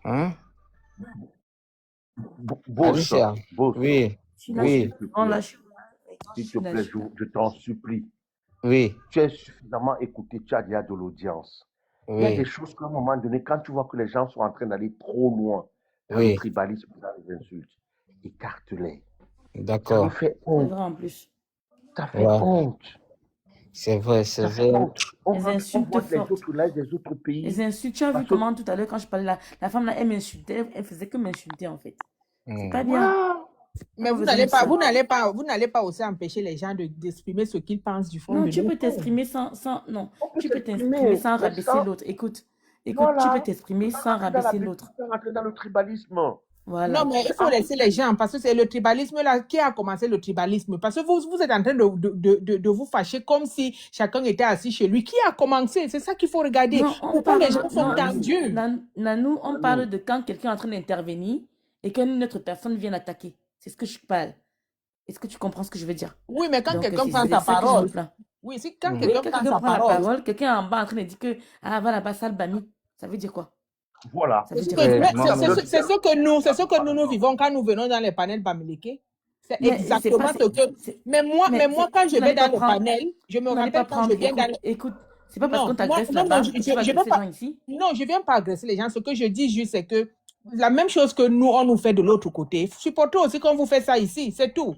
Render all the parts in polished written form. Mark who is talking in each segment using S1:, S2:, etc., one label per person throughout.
S1: Hein?
S2: Boss,
S1: Alicia,
S2: boss,
S1: oui,
S3: Je suis là,
S1: oui,
S3: je
S2: s'il te
S3: suis là,
S2: plaît,
S3: je suis là.
S2: je t'en supplie.
S1: oui,
S2: Tu es suffisamment écouté, tu as déjà de l'audience. Il y a des
S1: oui,
S2: choses qu'à un moment donné, quand tu vois que les gens sont en train d'aller trop loin dans le
S1: oui,
S2: tribalisme, dans les insultes, écarte-les. Ça me
S1: d'accord.
S2: fait
S3: C'est
S2: honte.
S3: vrai en plus.
S2: Ça fait
S1: Ouais,
S2: honte.
S1: c'est vrai, c'est
S2: Ça fait
S1: vrai.
S2: honte. On
S3: Les
S2: rentre, on
S3: insultes
S2: voit les
S3: fortes.
S2: autres lives des autres
S3: Les
S2: pays.
S3: insultes. Tu as vu
S2: Parce que,
S3: comment tout à l'heure, quand je parlais, la femme là, elle m'insultait. Elle faisait que m'insulter en fait. C'est pas bien.
S2: voilà.
S4: Mais
S3: Pas
S4: vous
S3: besoin de ça.
S4: n'allez pas aussi empêcher les gens d'exprimer ce qu'ils pensent du fond
S3: Non,
S4: de
S3: tu
S4: leur
S3: peux
S4: cœur.
S3: t'exprimer non,
S2: On peut
S3: tu peux t'exprimer
S2: s'exprimer,
S3: sans
S2: mais
S3: rabaisser
S2: sans,
S3: l'autre. Écoute, tu peux
S2: voilà,
S3: t'exprimer
S2: sans
S3: sans
S2: rentrer dans la
S3: rabaisser
S2: bêtise,
S3: l'autre.
S2: sans rentrer dans le tribalisme.
S4: Non,
S3: Voilà.
S4: mais il
S2: C'est
S4: faut laisser les gens, parce que c'est le tribalisme là qui a commencé le tribalisme. Parce que vous êtes en train de vous fâcher comme si chacun était assis chez lui. Qui a commencé? C'est ça qu'il faut regarder.
S3: Non, on
S4: Pourquoi les
S3: parle,
S4: gens sont tendus?
S3: Nanou, on
S2: Nanou,
S3: parle de quand quelqu'un est en train d'intervenir et qu'une autre personne vient attaquer. C'est ce que je parle. Est-ce que tu comprends ce que je veux dire?
S4: Oui, mais quand
S3: Donc,
S4: quelqu'un
S3: c'est
S4: prend
S3: c'est
S4: sa
S3: ça que je me
S4: parole,
S3: plains.
S4: oui, si quand
S3: Oui,
S4: quelqu'un
S3: quand
S4: prend
S3: quelqu'un
S4: sa
S3: prend la
S4: parole,
S3: parole, quelqu'un en bas en train de dire que ah, va là-bas, sale Bami. Ça veut dire quoi?
S2: voilà.
S3: Ça veut dire
S1: Ouais,
S3: quoi?
S1: moi,
S4: c'est ce que nous vivons quand nous venons dans les panels Bamileke. C'est
S3: Mais c'est
S4: exactement
S3: pas.
S4: ce que. Mais moi, quand je
S3: Vous
S4: vais
S3: n'allez
S4: dans
S3: pas
S4: le
S3: prendre.
S4: panel, je me
S3: Vous n'allez pas
S4: rappelle quand je
S3: prendre.
S4: viens dans le.
S3: Écoute, c'est pas parce qu'on
S4: Non, moi,
S3: t'agresse là-bas que tu vas
S4: je
S3: agresser
S4: veux
S3: les
S4: pas.
S3: gens ici.
S4: Non, je viens pas agresser les gens. Ce que je dis juste, c'est que la même chose que nous, on nous fait de l'autre côté. Supportez aussi qu'on vous fait ça ici. C'est tout.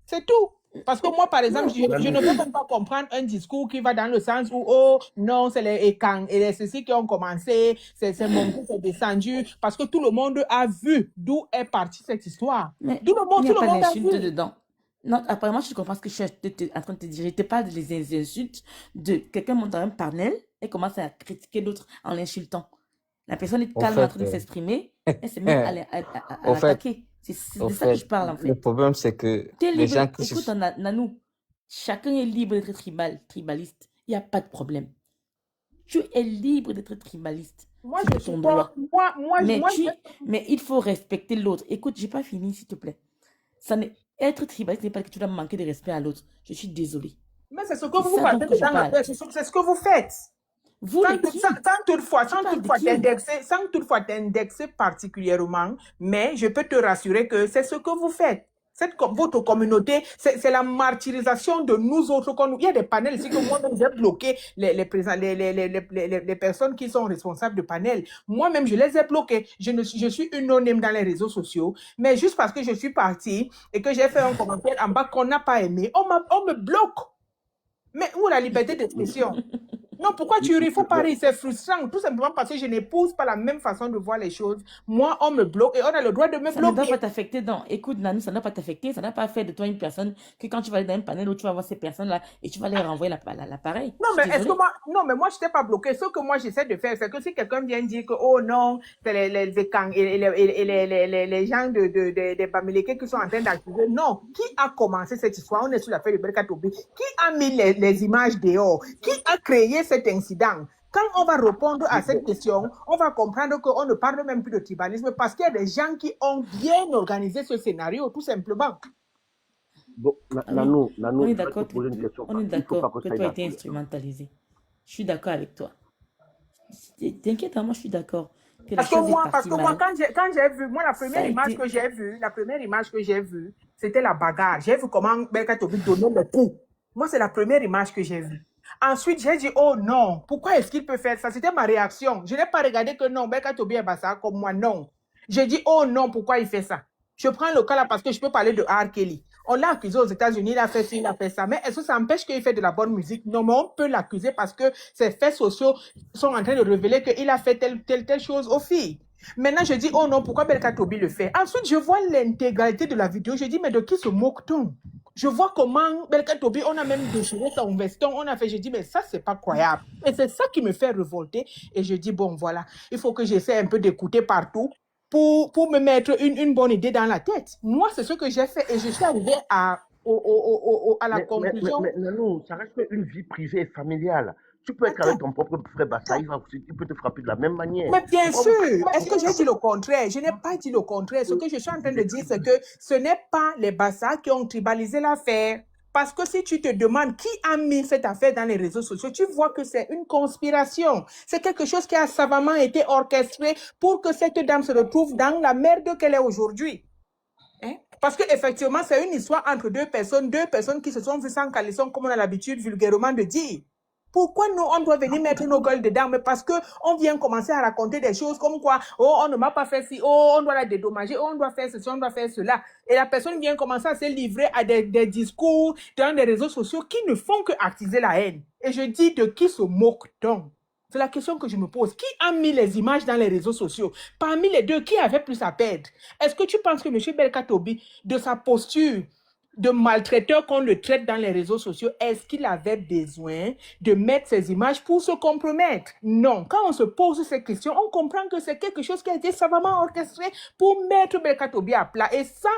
S4: C'est tout. Parce que moi, par exemple,
S3: Non.
S4: je ne peux même pas comprendre un discours qui va dans le sens où, oh, non, c'est les Ekang et les ceci qui ont commencé, c'est mon coup qui est descendu, parce que tout le monde a vu d'où est partie cette histoire.
S3: Mais
S4: Tout le
S3: il n'y a pas
S4: monde a
S3: d'insulte
S4: vu.
S3: dedans. Non, apparemment, je comprends ce que je suis en train de te dire. Je te parle des insultes de quelqu'un monte dans un panel et commence à critiquer l'autre en l'insultant. La personne est
S1: au
S3: calme en
S1: fait,
S3: train de s'exprimer, elle se met à
S1: au fait,
S3: l'attaquer. C'est de ça que je parle en
S1: le
S3: fait.
S1: problème, c'est que
S3: Tu es
S1: les
S3: libre.
S1: gens qui
S3: Écoute,
S1: se...
S3: Nanou, chacun est libre d'être tribaliste. Il n'y a pas de problème. Tu es libre d'être tribaliste.
S4: Moi,
S3: C'est
S4: je
S3: ton
S4: suis
S3: droit.
S4: pas.
S3: Mais il faut respecter l'autre. Écoute, j'ai pas fini, s'il te plaît. Être tribaliste n'est pas que tu dois manquer de respect à l'autre. Je suis désolée.
S4: Mais c'est ce que
S3: C'est
S4: vous
S3: ça
S4: faites
S3: dont que je
S4: dans
S3: parle.
S4: c'est ce que vous faites.
S3: Vous les qui?
S4: Sans toutefois t'indexer particulièrement, mais je peux te rassurer que c'est ce que vous faites. Votre communauté, c'est la martyrisation de nous autres. Il y a des panels ici que moi-même j'ai bloqué les personnes qui sont responsables de panels. Moi-même, je les ai bloqués. Je suis anonyme dans les réseaux sociaux, mais juste parce que je suis partie et que j'ai fait un commentaire en bas qu'on n'a pas aimé, on me bloque. Mais où la liberté d'expression? Non, pourquoi tu ris? Il faut pas rire, c'est frustrant. Tout simplement parce que je n'épouse pas la même façon de voir les choses. Moi, on me bloque et on a le droit de me
S3: Ça ne doit
S4: bloquer.
S3: pas t'affecter. Non, écoute, Nanou, ça ne doit pas t'affecter. Ça n'a pas fait de toi une personne que quand tu vas aller dans un panel où tu vas voir ces personnes-là et tu vas les renvoyer l'appareil.
S4: Non, mais est-ce que moi, non, mais moi, je t'ai pas bloqué. Ce que moi, j'essaie de faire, c'est que si quelqu'un vient dire que, oh non, c'est les Ekang et les gens des Bamileke qui sont en train d'accuser. Non. Qui a commencé cette histoire? On est sur l'affaire de Berka Tobi. Qui a mis les images dehors? Qui a créé cet incident? Quand on va répondre à cette question, on va comprendre qu'on ne parle même plus de tribalisme parce qu'il y a des gens qui ont bien organisé ce scénario, tout simplement.
S2: Bon,
S3: on est
S2: je vais
S3: d'accord.
S2: te poser une question.
S3: On est d'accord que toi été instrumentalisé. Je suis d'accord avec toi. T'inquiète, moi je suis d'accord.
S4: Parce que moi, quand j'ai vu, moi la première image que j'ai vue, c'était la bagarre. J'ai vu comment Berka Tobi donnait le coup. Moi, c'est la première image que j'ai vue. Ensuite, j'ai dit, oh non, pourquoi est-ce qu'il peut faire ça? C'était ma réaction. Je n'ai pas regardé que non, Berka Tobi est bassa comme moi, non. J'ai dit, oh non, pourquoi il fait ça? Je prends le cas là parce que je peux parler de R. Kelly. On l'a accusé aux États-Unis, il a fait ci, il a fait ça. Mais est-ce que ça empêche qu'il fait de la bonne musique? Non, mais on peut l'accuser parce que ses faits sociaux sont en train de révéler qu'il a fait telle chose aux filles. Maintenant, je dis, oh non, pourquoi Berka Tobi le fait? Ensuite, je vois l'intégralité de la vidéo. Je dis, mais de qui se moque-t-on? Je vois comment Berka Tobi, on a même déchiré son veston, on a fait, je dis, mais ça, c'est pas croyable. Et c'est ça qui me fait révolter. Et je dis, bon, voilà, il faut que j'essaie un peu d'écouter partout pour me mettre une bonne idée dans la tête. Moi, c'est ce que j'ai fait et je suis arrivée à la conclusion.
S2: Mais non, ça reste une vie privée et familiale. Tu peux être avec ton propre frère Bassa, il peut te frapper de la même manière.
S4: Mais bien sûr, est-ce que j'ai dit le contraire? Je n'ai pas dit le contraire. Ce que je suis en train de dire, c'est que ce n'est pas les Bassa qui ont tribalisé l'affaire. Parce que si tu te demandes qui a mis cette affaire dans les réseaux sociaux, tu vois que c'est une conspiration. C'est quelque chose qui a savamment été orchestré pour que cette dame se retrouve dans la merde qu'elle est aujourd'hui. Hein? Parce qu'effectivement, c'est une histoire entre deux personnes qui se sont vues sans caleçon, comme on a l'habitude vulgairement de dire. Pourquoi nous, on doit venir mettre nos gueules dedans? Mais parce qu'on vient commencer à raconter des choses comme quoi, oh, on ne m'a pas fait ci, oh, on doit la dédommager, oh, on doit faire ceci, on doit faire cela. Et la personne vient commencer à se livrer à des discours dans les réseaux sociaux qui ne font que attiser la haine. Et je dis de qui se moque-t-on? C'est la question que je me pose. Qui a mis les images dans les réseaux sociaux? Parmi les deux, qui avait plus à perdre? Est-ce que tu penses que M. Belkatobi, de sa posture de maltraiteur qu'on le traite dans les réseaux sociaux, est-ce qu'il avait besoin de mettre ces images pour se compromettre? Non. Quand on se pose ces questions, on comprend que c'est quelque chose qui a été savamment orchestré pour mettre Belkatobi à plat. Et ça,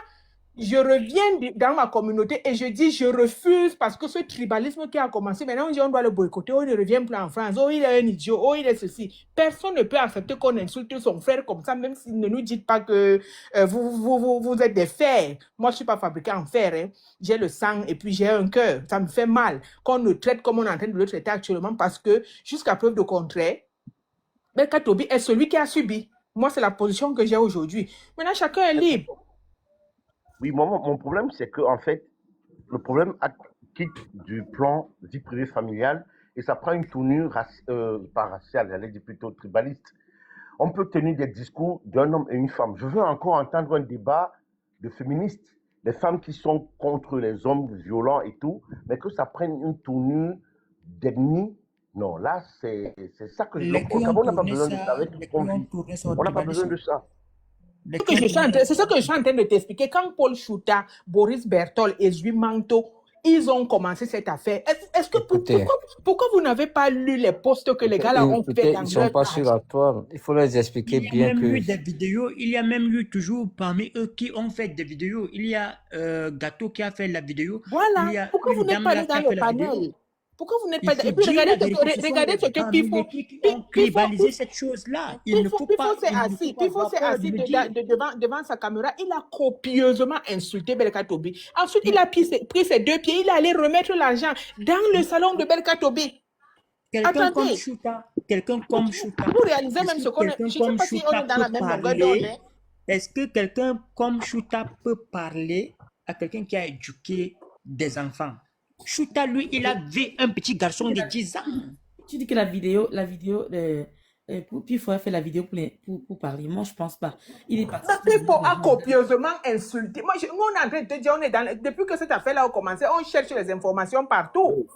S4: je reviens dans ma communauté et je dis je refuse parce que ce tribalisme qui a commencé, maintenant on dit on doit le boycotter, oh il ne revient plus en France, oh il est un idiot, oh il est ceci. Personne ne peut accepter qu'on insulte son frère comme ça, même si ne nous dites pas que vous êtes des fers. Moi je ne suis pas fabriqué en fer, hein. J'ai le sang et puis j'ai un cœur, ça me fait mal qu'on le traite comme on est en train de le traiter actuellement parce que jusqu'à preuve de contraire, Belkatobi est celui qui a subi. Moi c'est la position que j'ai aujourd'hui. Maintenant chacun est libre.
S2: Oui, moi, mon problème, c'est que, en fait, le problème quitte du plan vie privée familiale et ça prend une tournure pas raciale, j'allais dire plutôt tribaliste. On peut tenir des discours d'un homme et une femme. Je veux encore entendre un débat de féministes, les femmes qui sont contre les hommes violents et tout, mais que ça prenne une tournure d'ennemi. Non, là, c'est ça que je veux. Au Gabon, on n'a pas besoin de ça avec ce qu'on vit. On n'a pas besoin de ça.
S4: C'est ce que je suis en train de t'expliquer. Quand Paul Chouta, Boris Berthold et Zui Manto, ils ont commencé cette affaire. Est-ce que pourquoi vous n'avez pas lu les posts que les gars là ont fait dans leur page?
S1: Ils ne sont pas sur la toile. Il faut les expliquer bien que...
S5: Il y a même eu toujours parmi eux qui ont fait des vidéos. Il y a Gâteau qui a fait la vidéo.
S4: Voilà. Pourquoi vous n'êtes pas allé dans le panel? Pourquoi vous n'êtes pas... Et puis regardez ce que Pifo...
S5: ont tribalisé cette chose-là.
S4: Pifo s'est assis devant sa caméra. Il a copieusement insulté Belkatobi. Ensuite, il a pris ses deux pieds. Il est allé remettre l'argent dans le salon de Belkatobi.
S5: Quelqu'un comme Chouta.
S4: Vous réalisez même ce qu'on est... Je ne sais pas si on est dans la même longueur d'onde.
S5: Est-ce que quelqu'un comme Chouta peut parler à quelqu'un qui a éduqué des enfants? Chouta, lui, il a vu un petit garçon de 10 ans.
S3: Tu dis que la vidéo, puis il faudrait faire la vidéo pour parler. Moi, je pense pas. Il est parti.
S4: Pifo a copieusement insulté. Moi, nous, on est en train de te dire, depuis que cette affaire-là a commencé, on cherche les informations partout.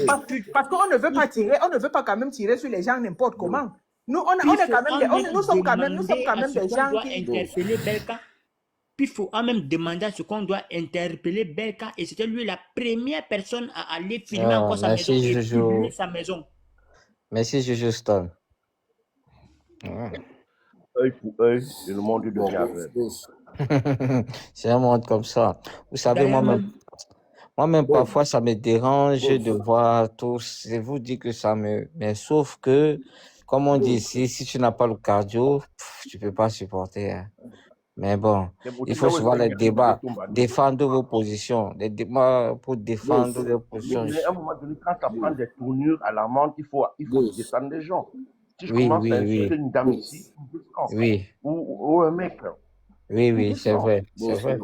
S4: Parce qu'on ne veut pas tirer, on ne veut pas quand même tirer sur les gens n'importe comment. Nous, nous sommes quand même des gens qui...
S5: interpeller Belka. Puis il faut même demander à ce qu'on doit interpeller Belka et c'était lui la première personne à aller filmer encore sa maison et filmer sa maison.
S1: Merci Jojo Stone.
S2: Œil pour œil, et le monde de Javel.
S1: C'est un monde comme ça. Vous savez, moi-même parfois, ça me dérange de voir tous. Je vous dis que ça me... Mais sauf que, comme on dit ici, si tu n'as pas le cardio, tu ne peux pas supporter. Hein. Mais bon, il faut souvent les débats, défendre vos positions, les débats pour défendre vos positions.
S2: Mais à un moment donné, quand ça prend des tournures alarmantes, il faut descendre des gens. Si je commence à insulter une dame ici, ou un mec.
S1: Oui, c'est vrai. C'est vrai.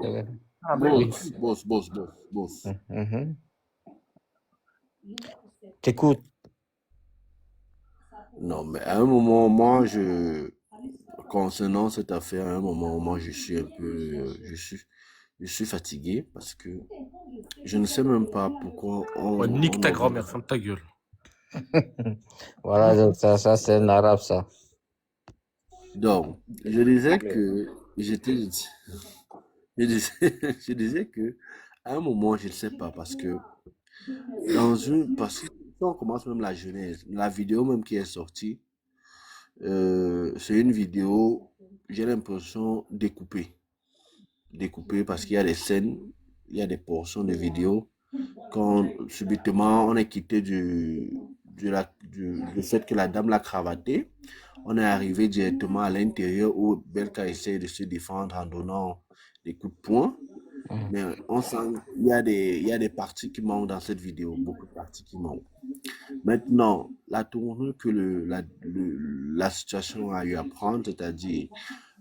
S6: Boss.
S1: T'écoutes.
S6: Non, mais à un moment, moi, concernant cette affaire, à un moment, moi, je suis un peu, je suis fatigué parce que je ne sais même pas pourquoi
S7: nique ta grand-mère, ferme ta gueule.
S1: Voilà, donc ça c'est un arabe, ça.
S6: Donc, je disais que je disais que à un moment, je ne sais pas parce que parce que si on commence même la genèse, la vidéo même qui est sortie. C'est une vidéo, j'ai l'impression, découpée parce qu'il y a des scènes, il y a des portions de vidéo quand subitement on est quitté du fait que la dame l'a cravaté, on est arrivé directement à l'intérieur où Belka essaie de se défendre en donnant des coups de poing Mais on sent il y a des parties qui manquent dans cette vidéo, beaucoup de parties qui manquent. Maintenant, la tournure que la situation a eu à prendre, c'est-à-dire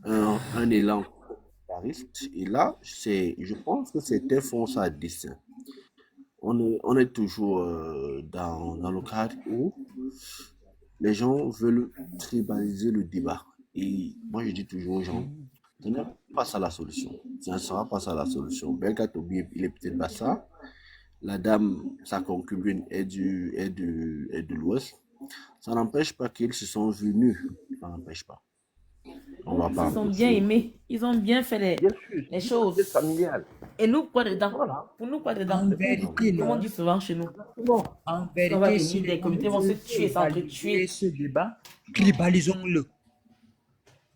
S6: un élan communautariste, et là, je pense que c'était fond à dessein. On est toujours dans le cadre où les gens veulent tribaliser le débat. Et moi, je dis toujours aux gens, ce n'est pas ça la solution. Ce ne sera pas ça la solution. Belka Tobi, il est peut-être pas ça. La dame, sa concubine, est de l'Ouest. Ça n'empêche pas qu'ils se sont venus. Ça n'empêche pas. On va pas.
S3: Ils ont bien aimé. Ils ont bien fait les choses.
S2: Familiales.
S3: Et nous, quoi dedans?
S2: Voilà.
S3: Pour nous, quoi dedans?
S5: En vérité,
S3: Comme on dit souvent chez nous.
S5: En
S3: On va
S5: vérité,
S3: venir,
S5: si
S3: les comités vont se tuer, s'entretuer.
S5: ce débat, tribalisons-le.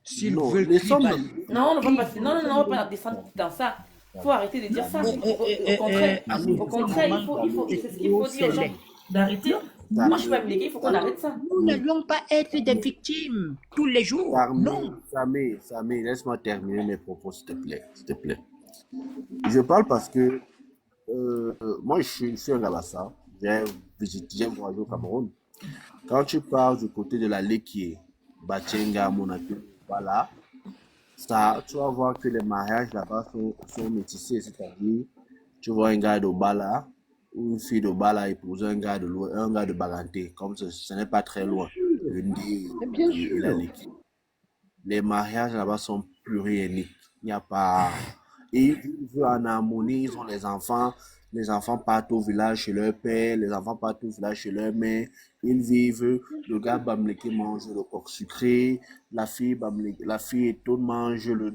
S5: S'ils
S6: Non,
S5: veulent
S6: les sommes.
S5: tribaliser,
S3: Non, on ne va pas, non, on va pas descendre dans ça. Il faut arrêter de dire ça. Au contraire, c'est ce qu'il faut dire aux gens. D'arrêter. Moi, je suis pas impliquée, il faut qu'on arrête ça.
S5: nous n'allons pas être des victimes tous les jours. Non.
S6: Samé, laisse-moi terminer mes propos, s'il te plaît. S'il te plaît. Je parle parce que moi, je suis un Gabassa. J'ai voyagé au Cameroun. Quand tu pars du côté de la Lekié, Bachenga, Monaco, voilà, ça, tu vas voir que les mariages là-bas sont métissés. C'est-à-dire, tu vois un gars d'Obala ou une fille d'Obala épouser un gars de Baganté, comme ce n'est pas très loin. Les mariages là-bas sont pluriethniques. Il n'y a pas. Et ils vivent en harmonie, ils ont les enfants partent au village chez leur père, les enfants partent au village chez leur mère. Ils vivent, le gars Bamleke mange le coq sucré, la fille étonne mange le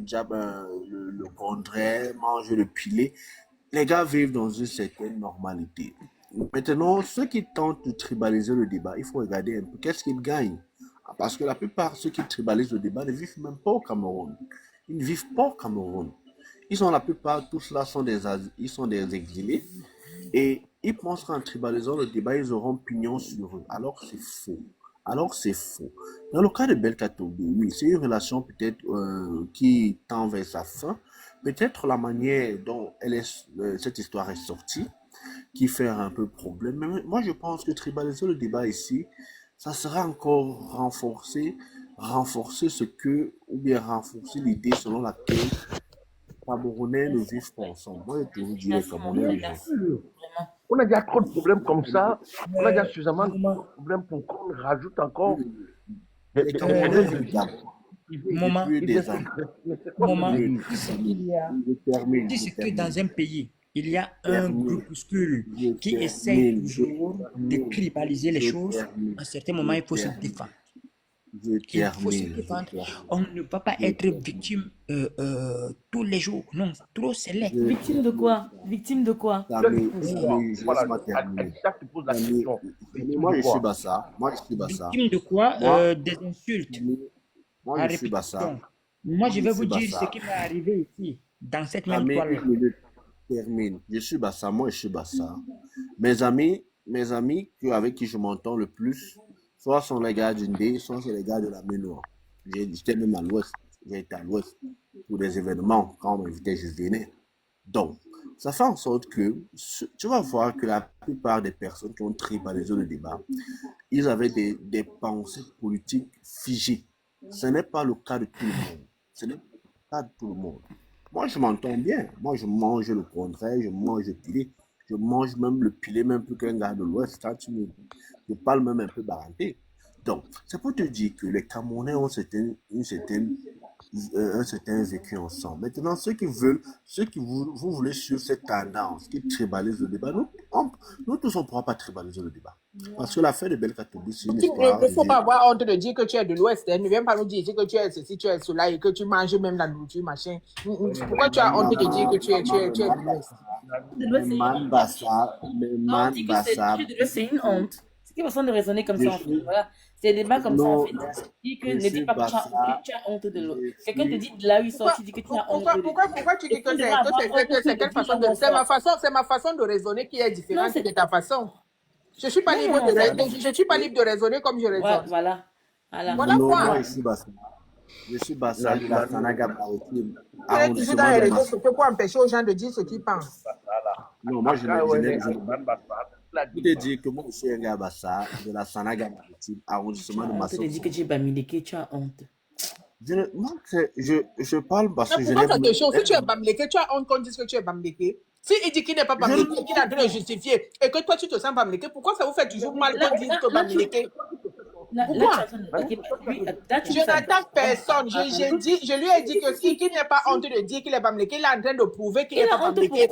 S6: gondret, mange le pilé. Les gars vivent dans une certaine normalité. Maintenant, ceux qui tentent de tribaliser le débat, il faut regarder un peu qu'est-ce qu'ils gagnent. Parce que la plupart de ceux qui tribalisent le débat ne vivent même pas au Cameroun. Ils ne vivent pas au Cameroun. La plupart, tous là sont des exilés. Et ils pensent qu'en tribalisant le débat, ils auront pignon sur eux. Alors c'est faux. Dans le cas de Belka Tobi, oui, c'est une relation peut-être qui tend vers sa fin. Peut-être la manière dont cette histoire est sortie qui fait un peu problème. Mais moi, je pense que tribaliser le débat ici, ça sera encore renforcer ou bien renforcer l'idée selon laquelle les Camerounais ne vivent pas ensemble. Moi, je toujours dis les Camerounais ne vivent.
S2: On a déjà trop de problèmes comme ça. On a déjà suffisamment de problèmes pour qu'on rajoute encore
S6: Les Camerounais vivent
S5: Moment,
S6: termine.
S5: dis que dans un pays, il y a un groupuscule qui essaie toujours de tribaliser les choses. À un certain moment, il faut se défendre. On ne va pas être victime tous les jours. Non, trop c'est laid.
S3: Victime de quoi? Victime de quoi?
S6: Moi, je suis Bassa.
S5: Victime de quoi? Des insultes.
S6: Moi, je suis Bassa.
S5: Moi, je vais vous dire ce qui m'est arrivé ici, dans cette même toile.
S6: Termine. Je suis Bassa. Moi, je suis Bassa. Mes amis avec qui je m'entends le plus, soit sont les gars d'Indé, soit c'est les gars de la Ménoire. J'étais même à l'ouest. J'ai été à l'ouest pour des événements. Quand on m'invitait, je venais. Donc, ça fait en sorte que tu vas voir que la plupart des personnes qui ont tribalisé le débat, ils avaient des pensées politiques figées. Ce n'est pas le cas de tout le monde. Moi, je m'entends bien. Moi, je mange le contraire, je mange le pilé. Je mange même le pilé, même plus qu'un gars de l'Ouest. Je parle même un peu baranté. Donc, c'est pour te dire que les Camerounais ont un certain vécu ensemble. Maintenant, ceux qui vous voulez suivre cette tendance, qui tribalise le débat, nous tous, on ne pourra pas tribaliser le débat. Parce que l'affaire de Belka Tobi, c'est une histoire.
S4: Il ne faut pas avoir honte de dire que tu es de l'Ouest. Ne viens pas nous dire que tu es ceci, tu es cela et que tu manges même la nourriture, machin. Pourquoi tu as honte de dire que tu es de l'Ouest?
S3: C'est une honte. C'est une façon de raisonner comme ça, en fait. Voilà. C'est des débats comme ça, en fait. Ne dis pas que tu as honte de l'autre. Quelqu'un te dit de là où il sort, tu dis que tu as honte de l'autre.
S4: Pourquoi tu dis que c'est quelle façon de... C'est ma façon de raisonner qui est différente de ta façon. Je ne suis pas libre de raisonner comme je raisonne.
S3: Voilà.
S6: Moi, je suis Bassa. Je suis Bassa de la Sanaga Maritime.
S4: Tu es toujours dans les réseaux sociaux pour empêcher aux gens de dire ce qu'ils pensent.
S6: Non, moi je ne te dis que moi je suis un gars Bassa de la Sanaga Maritime, arrondissement de Massot.
S3: Je te dis que tu es Bamileke, tu as honte.
S6: Moi, je parle parce que je
S4: n'ai pas. Si tu es Bamileke, tu as honte qu'on dise que tu es Bamileke. Si il dit qu'il n'est pas Bamileke, qu'il a de justifier, et que toi tu te sens Bamileke, pourquoi ça vous fait toujours mal qu'on dise que Bamileke? Pourquoi? Je n'attaque personne. Je lui ai dit que s'il n'est pas honte de dire qu'il est Bamileke, il est en train de prouver qu'il n'est pas Bamileke.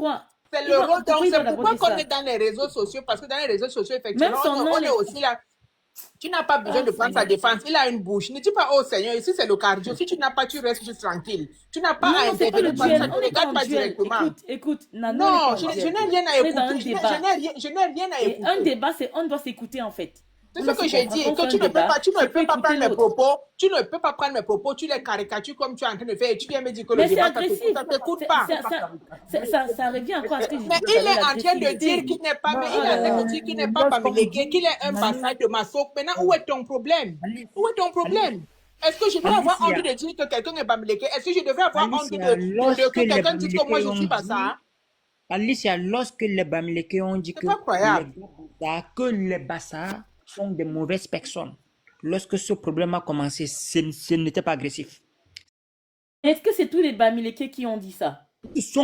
S4: C'est le rôle. Donc c'est pourquoi qu'on est dans les réseaux sociaux, parce que dans les réseaux sociaux, effectivement, on est aussi là. Tu n'as pas besoin de prendre sa défense. Il a une bouche. Ne dis pas, oh Seigneur, ici c'est le cardio. Si tu n'as pas, tu restes juste tranquille. Tu n'as pas à intervenir. Ça ne regarde pas directement.
S3: Écoute,
S4: non, je n'ai rien à écouter. Je n'ai rien à écouter.
S3: Un débat, c'est on doit s'écouter en fait.
S4: C'est ce que j'ai dit. Que tu ne peux pas prendre mes propos. Tu ne peux pas prendre mes propos. Tu les caricatures comme tu es en train de faire. Et tu viens me dire que le débat, ça ne t'écoute pas.
S3: Ça revient encore à ce que je dis.
S4: Mais il est en train de dire qu'il n'est pas, mais il est en train de dire qu'il n'est pas Bamileke, qu'il est un passage de Massok. Maintenant, où est ton problème? Où est ton problème? Est-ce que je dois avoir envie de dire que quelqu'un est Bamileke? Est-ce que je devrais avoir envie de que quelqu'un dise que moi je suis Bassa?
S5: Alicia, lorsque les Bamileke ont dit que les Bassa sont des mauvaises personnes, lorsque ce problème a commencé, ce n'était pas agressif.
S3: Est-ce que c'est tous les Bamileke qui ont dit ça?
S5: Ils sont